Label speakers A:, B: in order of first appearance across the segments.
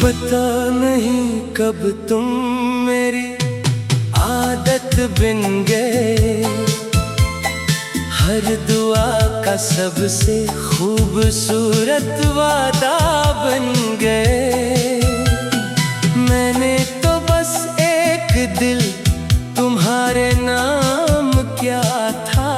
A: पता नहीं कब तुम मेरी आदत बन गए, हर दुआ का सबसे खूबसूरत वादा बन गए। मैंने तो बस एक दिल तुम्हारे नाम क्या था,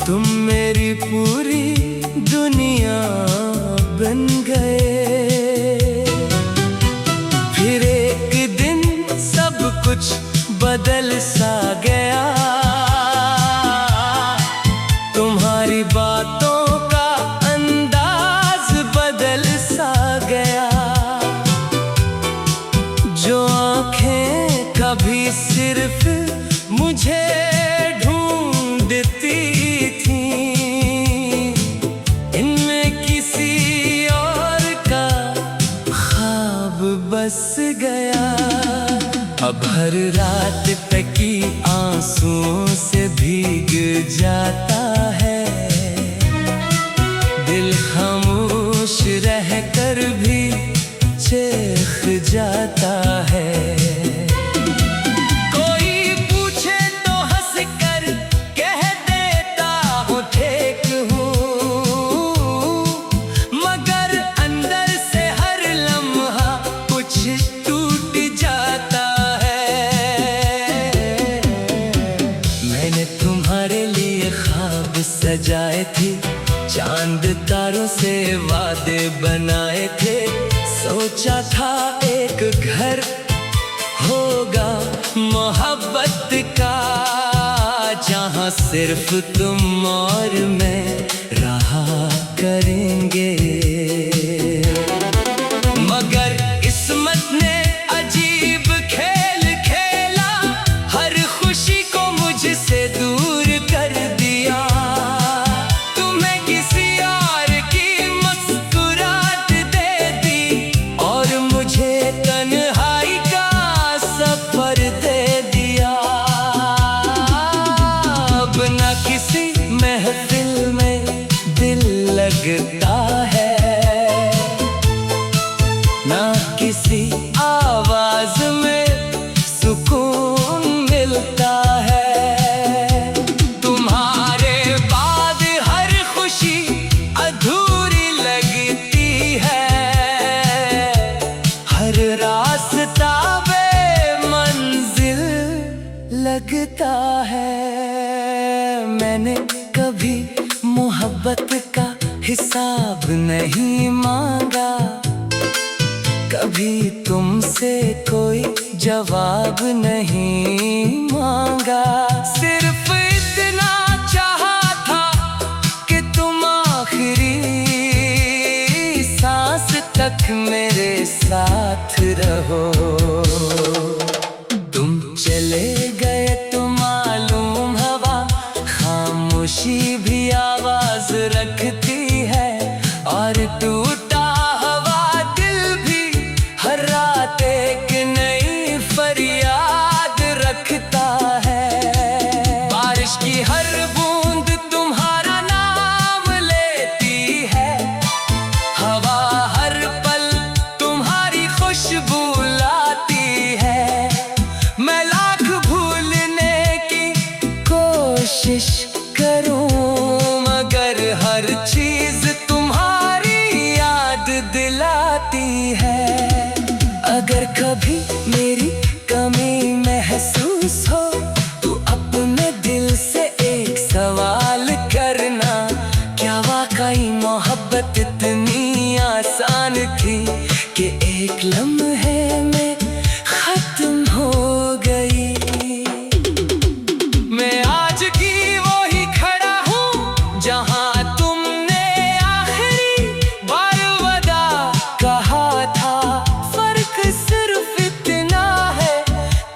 A: तुम मेरी पूरी दुनिया बन गए। फिर एक दिन सब कुछ बदल सा गया, तुम्हारी बातों का अंदाज बदल सा गया। जो आँखें कभी सिर्फ मुझे ढूंढती थीं, इनमें किसी और का ख्वाब बस गया। अब हर रात तकी आंसुओं से भीग जाता है, दिल खामोश रहकर भी चेख जाता है। कोई पूछे तो हंस कर कह देता हूँ ठीक हूँ, मगर अंदर से हर लम्हा कुछ टूट जाता है। मैंने तुम्हारे लिए ख्वाब सजाए थे, चांद तारों से वादे बनाए थे। सोचा था एक घर होगा मोहब्बत का, जहाँ सिर्फ तुम और मैं रहा करेंगे। मगर किस्मत ने अजीब खेल खेला, हर खुशी को मुझसे दूर कर दिया। तुम्हें किसी और की मुस्कुराहट दे दी और मुझे तन्हाई का सफर दे दिया। अब ना किसी महफिल में दिल लगता है, ना किसी आवाज में सुकून मिलता है। तुम्हारे बाद हर खुशी अधूरी लगती है, हर रास्ता बेमंजिल लगता है। मैंने कभी मोहब्बत का हिसाब नहीं मांगा, कभी तुमसे कोई जवाब नहीं मांगा। सिर्फ इतना चाहा था कि तुम आखिरी सांस तक मेरे साथ रहो। तुम चले गए तो मालूम हवा खामोशी भी आवाज रखती है, और टूटा हवा दिल भी हर रात एक नई फरियाद रखता है। बारिश की हर बूंद तुम्हारा नाम लेती है, हवा हर पल तुम्हारी खुशबू लाती है। मैं लाख भूलने की कोशिश करूं, मगर हर चीज तुम्हारी याद दिलाती है। अगर कभी मेरी कमी महसूस हो तो अपने दिल से एक सवाल करना, क्या वाकई मोहब्बत इतनी आसान थी कि एक लम्हे में खत्म हो गई। मैं आज की वही खड़ा हूँ जहाँ तुमने आखिरी बार वादा कहा था। फर्क सिर्फ इतना है,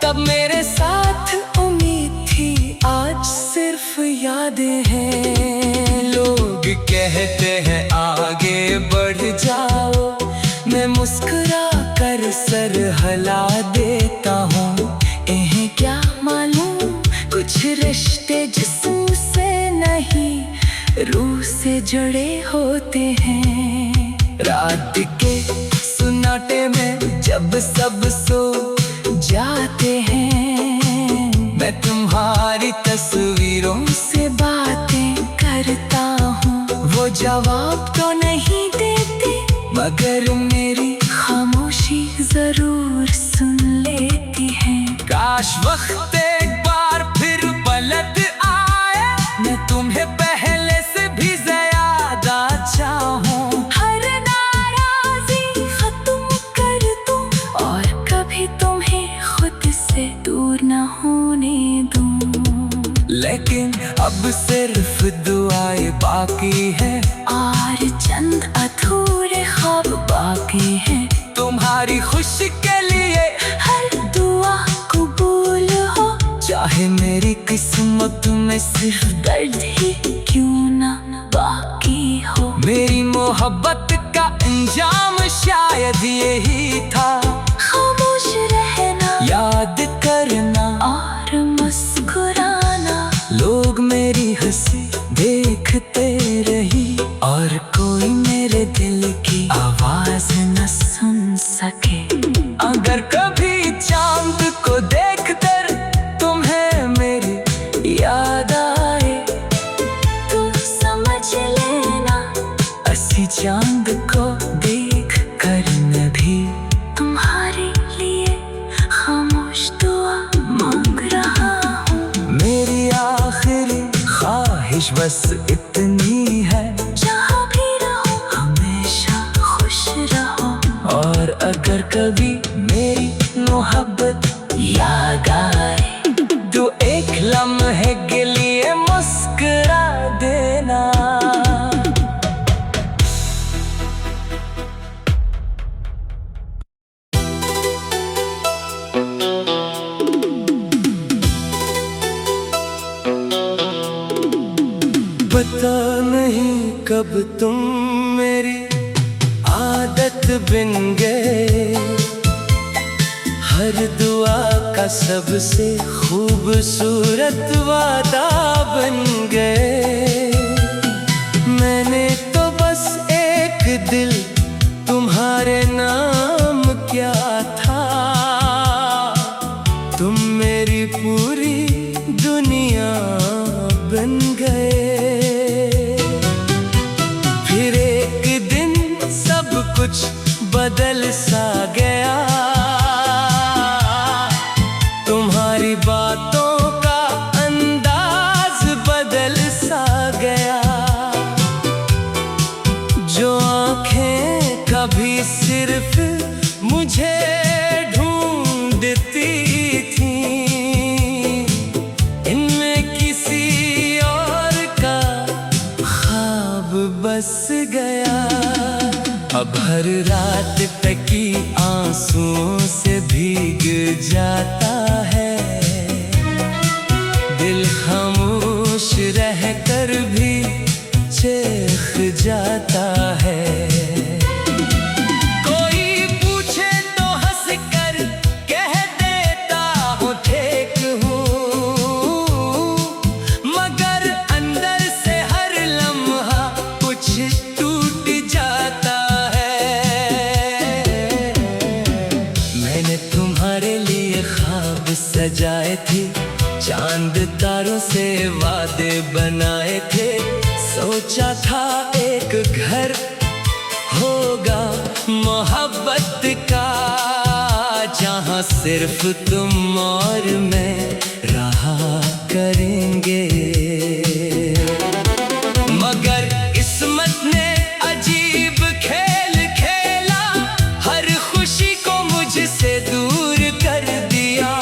A: तब मेरे साथ उम्मीद थी, आज सिर्फ यादें हैं। लोग कहते हैं आगे बढ़ जाओ, मैं मुस्कुरा कर सर हिला देता हूँ। इन्हें क्या मालूम कुछ रिश्ते जिस्म से नहीं रूह से जुड़े होते हैं। रात के सन्नाटे में जब सब सो जाते हैं, मैं तुम्हारी तस्वीरों से बातें करता हूँ। वो जवाब तो नहीं देते मगर मेरी खामोशी जरूर सुन लेती है। काश वक्त एक बार फिर पलट आए, मैं तुम्हें पहले से भी ज्यादा चाहूं। हर नाराजी खत्म कर दूं और कभी तुम्हें खुद से दूर न होने दूं। लेकिन अब सिर्फ दुआएं बाकी है और चंद अधूरे ख्वाब बाकी हैं। तुम्हारी खुशी के लिए हर दुआ कबूल हो, चाहे मेरी किस्मत में सिर्फ दर्द ही क्यों ना बाकी हो। मेरी मोहब्बत का अंजाम शायद यही था, खामोश रहना, याद करना और मुस्कुराना। लोग मेरी हंसी देखते रही और कोई मेरे दिल की आवाज न सुन सके। अगर कभी चांद को देखकर तुम्हें मेरी याद आए तो समझ लेना, असी चांद को देख कर मैं भी तुम्हारे लिए खामोश दुआ मांग रहा हूँ। मेरी आखिरी ख्वाहिश बस इतनी है, जहाँ भी रहो हमेशा खुश रहो। और अगर कभी मेरी मोहब्बत याद आए तो एक लम्हे के लिए मुस्कुरा देना। पता नहीं कब तुम मेरी आदत बन गए, हर दुआ का सबसे खूबसूरत वादा बन गए। मैंने तो बस एक दिल तुम्हारे नाम किया था, तुम मेरी पूरी दुनिया बन गए। फिर एक दिन सब कुछ बदल सा गया, तुम्हारी बातों का अंदाज बदल सा गया। जो आंखें कभी सिर्फ मुझे ढूंढती थीं, इनमें किसी और का ख्वाब बस गया। अब हर रात तकी आंसुओं से भीग जाता है, दिल खामोश रहकर भी चीख जाता है। कोई पूछे तो हंस कर कह देता हूँ ठीक हूँ, मगर अंदर से हर लम्हा कुछ टूट जाता है। मैंने तुम्हारे लिए ख्वाब सजाए थे, चांद तारों से वादे बनाए थे। सोचा था एक घर होगा मोहब्बत का, जहाँ सिर्फ तुम और मैं रहा करेंगे। मगर किस्मत ने अजीब खेल खेला, हर खुशी को मुझसे दूर कर दिया।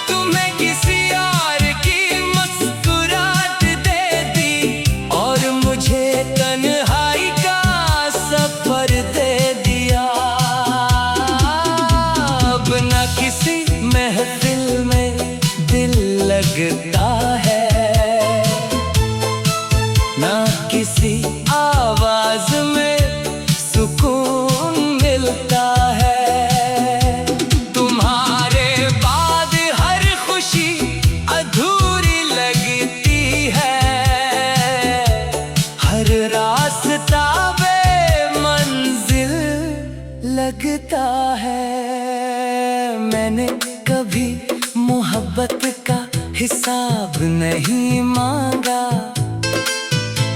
A: तुम्हें किसी और की मुस्कुराहट दे दी और मुझे तन्हाई का सफर दे दिया। अब न किसी महफिल में दिल लगता है, ना किसी आवाज में सुकून मिलता है। तुम्हारे बाद हर खुशी अधूरी लगती है, हर रास्ता बेमंजिल देता है। मैंने कभी मोहब्बत का हिसाब नहीं मांगा,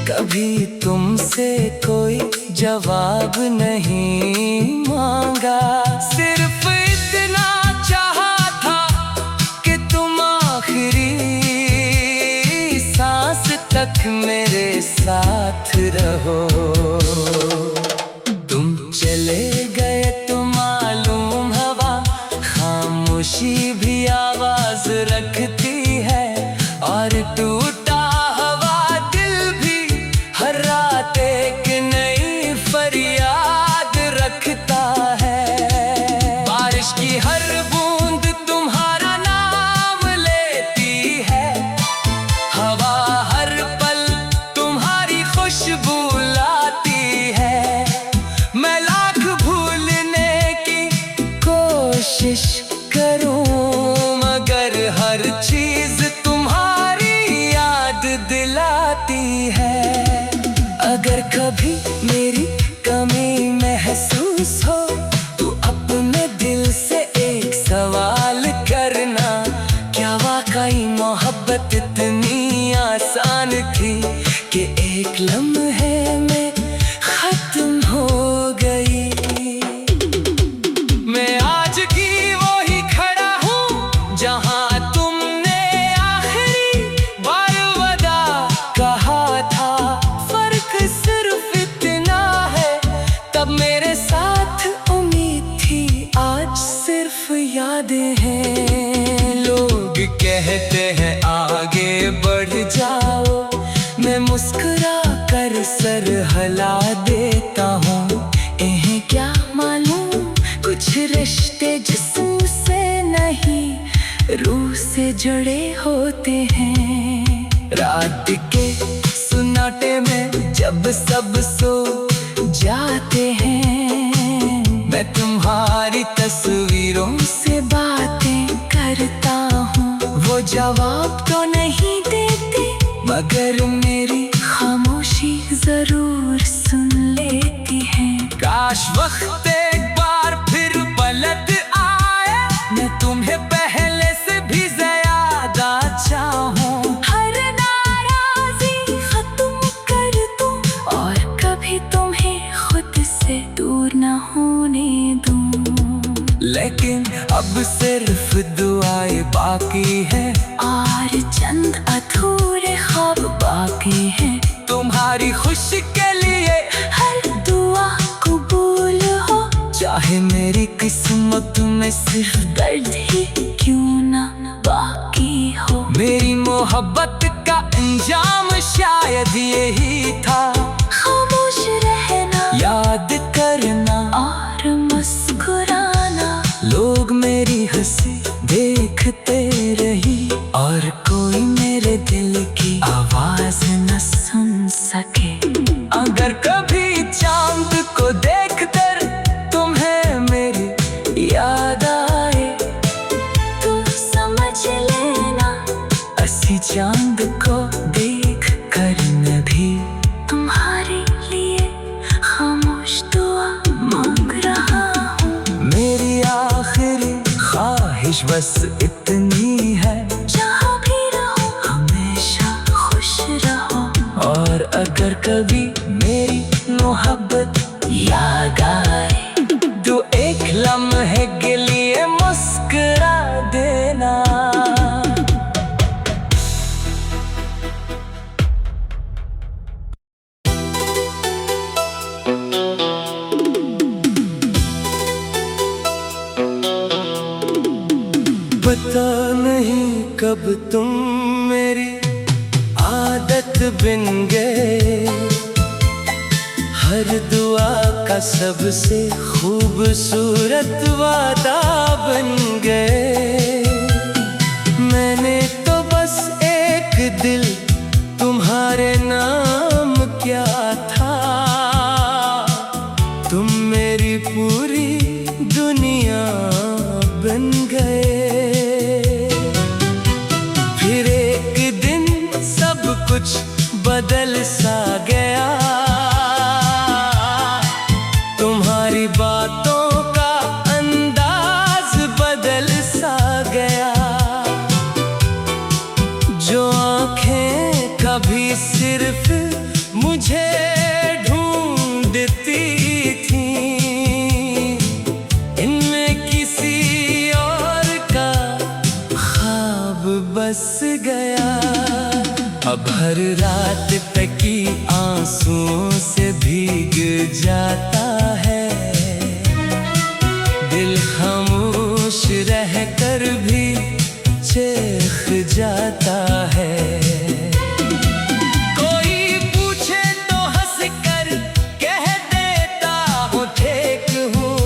A: कभी तुमसे कोई जवाब नहीं मांगा। सिर्फ इतना चाहा था कि तुम आखिरी सांस तक मेरे साथ रहो। तुम चले गए तो मालूम हवा खामोशी भी आवाज रखती है, और टूटा हवा दिल भी हर रात एक नई फरियाद रखता है। बारिश की हर बूंद तुम्हारा नाम लेती है, हवा हर पल तुम्हारी खुशबू लाती है। मैं लाख भूलने की कोशिश करूं, मगर हर चीज तुम्हारी याद दिलाती है। अगर कभी मेरी कमी महसूस हो तो अपने दिल से एक सवाल करना, क्या वाकई मोहब्बत इतनी आसान थी कि एक लम्हे में खत्म हो गई। मैं आज की वही खड़ा हूँ जहाँ तुमने आखिरी बार वादा कहा था। फर्क सिर्फ इतना है, तब मेरे साथ उम्मीद थी, आज सिर्फ यादें हैं। लोग कहते हैं आगे बढ़ जाओ, मैं मुस्कुरा कर सर हिला देता हूँ। इन्हें क्या मालूम कुछ रिश्ते जिस्म से नहीं रूह से जुड़े होते हैं। रात के सुनाटे में जब सब सो जाते हैं, मैं तुम्हारी तस्वीरों से बातें करता हूँ। वो जवाब तो नहीं देते, मगर मेरी खामोशी जरूर सुन लेती है। काश वक्त एक बार फिर पलट आए, मैं तुम्हें पहले से भी ज्यादा चाहूं। हर नाराजी खत्म कर दूं, और कभी तुम्हें खुद से दूर न होने दूं। लेकिन अब सिर्फ दुआएं बाकी है, और चंद अधूरे ख्वाब बाकी हैं। तुम्हारी खुशी के लिए हर दुआ कबूल हो, चाहे मेरी किस्मत में सिर्फ दर्द ही क्यों ना बाकी हो। मेरी मोहब्बत का अंजाम शायद यही था, खामोश रहना, याद करना और मुस्कुराना। लोग मेरी हंसी देखते रही, और कोई मेरे दिल की आवाज न सुन सके। अगर कभी चांद को देखकर तुम्हें मेरी याद आए, तो समझ लेना असी चांद को देख कर मैं भी तुम्हारे लिए खामोश दुआ मांग रहा हूँ। मेरी आखिरी ख्वाहिश बस इतनी है, जहाँ भी रहो हमेशा खुश रहो। और अगर कभी मेरी मोहब्बत याद आए, तो एक लम्हे के लिए मुस्कुरा देना। पता नहीं कब तुम मेरी आदत बन गए, हर दुआ का सबसे खूबसूरत वादा बन गए। मैंने तो बस एक दिल तुम्हारे नाम क्या था, तुम मेरी पूरी दुनिया बन गए। फिर एक दिन सब कुछ बदल सा गया, तुम्हारी बातों का सिर्फ मुझे ढूंढती थी, इनमें किसी और का ख्वाब बस गया। अब हर रात तकी आंसुओं से भीग जाता है, दिल खामोश रहकर भी चेख जाता है। कोई पूछे तो हंस कर कह देता हूँ ठीक हूँ,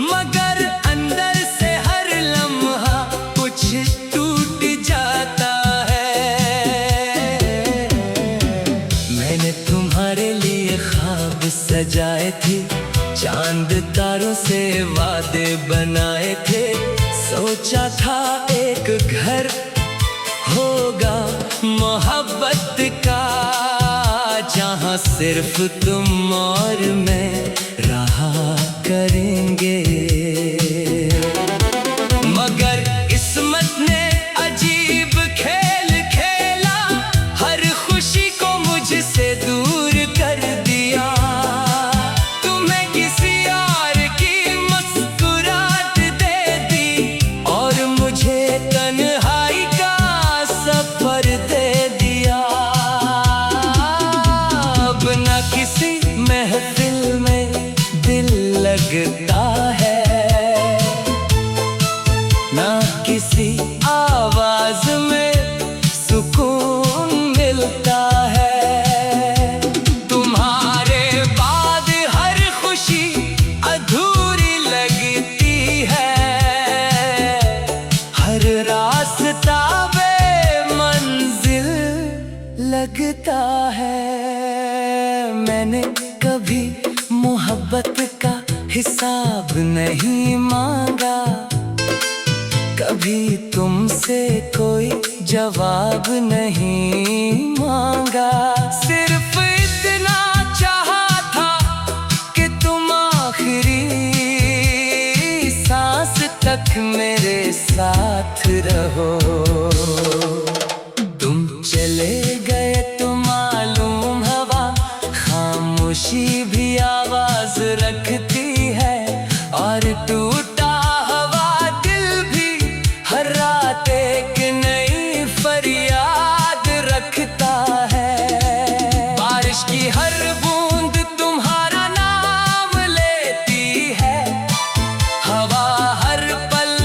A: मगर अंदर से हर लम्हा कुछ टूट जाता है। मैंने तुम्हारे लिए ख्वाब सजाए थे, चांद तारों से वादे बनाए थे, सोचा था एक घर होगा मोहब्बत का, जहाँ सिर्फ तुम और मैं रहा करेंगे। मगर किस्मत ने अजीब खेल खेला, हर खुशी को मुझसे दूर कर दिया। महफिल में दिल लगता है, ना किसी आवाज में सुकून मिलता है। तुम्हारे बाद हर खुशी अधूरी लगती है, हर रास्ता बेमंजिल लगता है। मैंने कभी मोहब्बत का हिसाब नहीं मांगा, कभी तुमसे कोई जवाब नहीं मांगा। सिर्फ इतना चाहा था कि तुम आखिरी सांस तक मेरे साथ रहो। तुम चले गए तो मालूम हवा खामोशी भी आवाज रखती है, और टूटा हुआ दिल भी हर रात एक नई फरियाद रखता है। बारिश की हर बूंद तुम्हारा नाम लेती है, हवा हर पल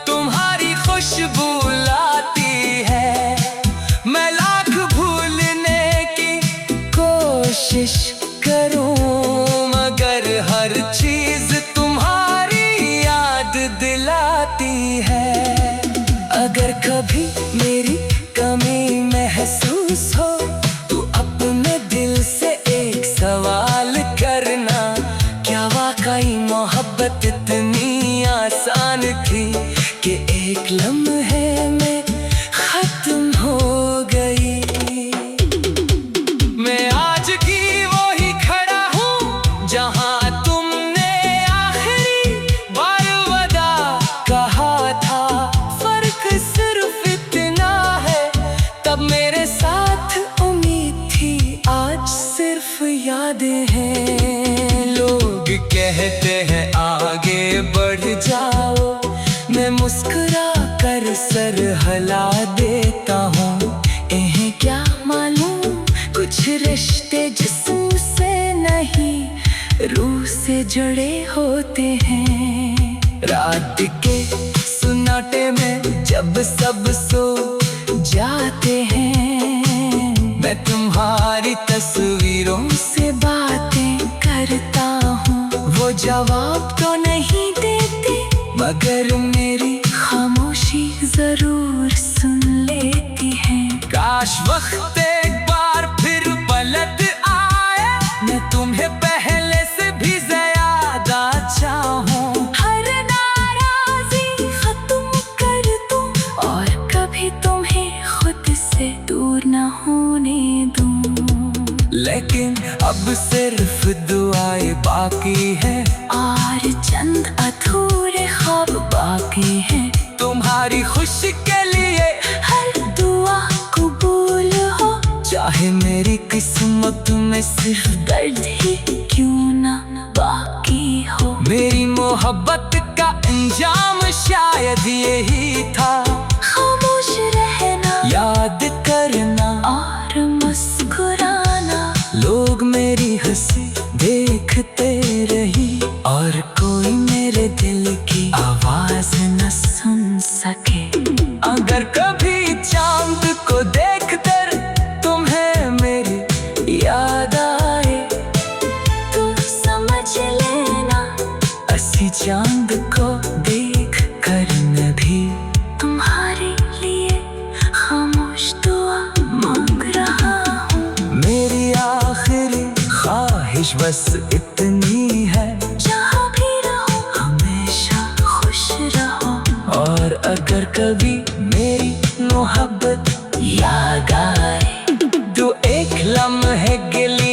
A: तुम्हारी खुशबू लाती है। मैं लाख भूलने की कोशिश करूं, मगर हर चीज तुम्हारी याद दिलाती है। अगर कभी मेरी कमी महसूस हो तो अपने दिल से एक सवाल करना, क्या वाकई मोहब्बत इतनी आसान थी कि एक लम्हे में खत्म हो गई। मैं आज की वही खड़ा हूँ जहाँ तुमने आखिरी बार वादा कहा था। फर्क सिर्फ इतना है, तब मेरे साथ उम्मीद थी, आज सिर्फ यादें हैं। लोग कहते हैं आगे बढ़ जाओ, मैं मुस्कुरा कर सर हिला देता हूँ। इन्हें क्या मालूम कुछ रिश्ते जिस्म से नहीं रूह से जुड़े होते हैं। रात के सुनाटे में जब सब सो जाते हैं, मैं तुम्हारी तस्वीरों से बातें करता हूँ। वो जवाब तो नहीं देते, मगर मेरी खामोशी जरूर सुन लेती है। काश वक्त एक बार फिर पलट आए, मैं तुम्हें पहले से भी ज्यादा चाहूं। हर नाराजी खत्म कर दूं, और कभी तुम्हें खुद से दूर न होने दूं। लेकिन अब सिर्फ दुआएं बाकी है, और चंद अधूरे ख्वाब बाकी हैं। तुम्हारी खुशी के लिए हर दुआ कबूल
B: में सिर्फ दर्द ही क्यों ना बाकी हो।
A: मेरी मोहब्बत का अंजाम शायद यही था,
B: खामोश रहना,
A: याद करना
B: और मुस्कुराना।
A: लोग मेरी हंसी देखते रही, और कोई मेरे दिल की आवाज न सुन सके। अगर कभी चांद को देखकर तुम्हें मेरी याद आए,
B: तो समझ लेना
A: असी चांद को देख कर मैं भी
B: तुम्हारे लिए खामोश दुआ मांग रहा हूँ।
A: मेरी आखिरी ख्वाहिश बस इतनी है,
B: जहाँ भी रहो हमेशा खुश रहो।
A: और अगर कभी मेरी मोहब्बत याद आए, तो एक लम्हे के लिए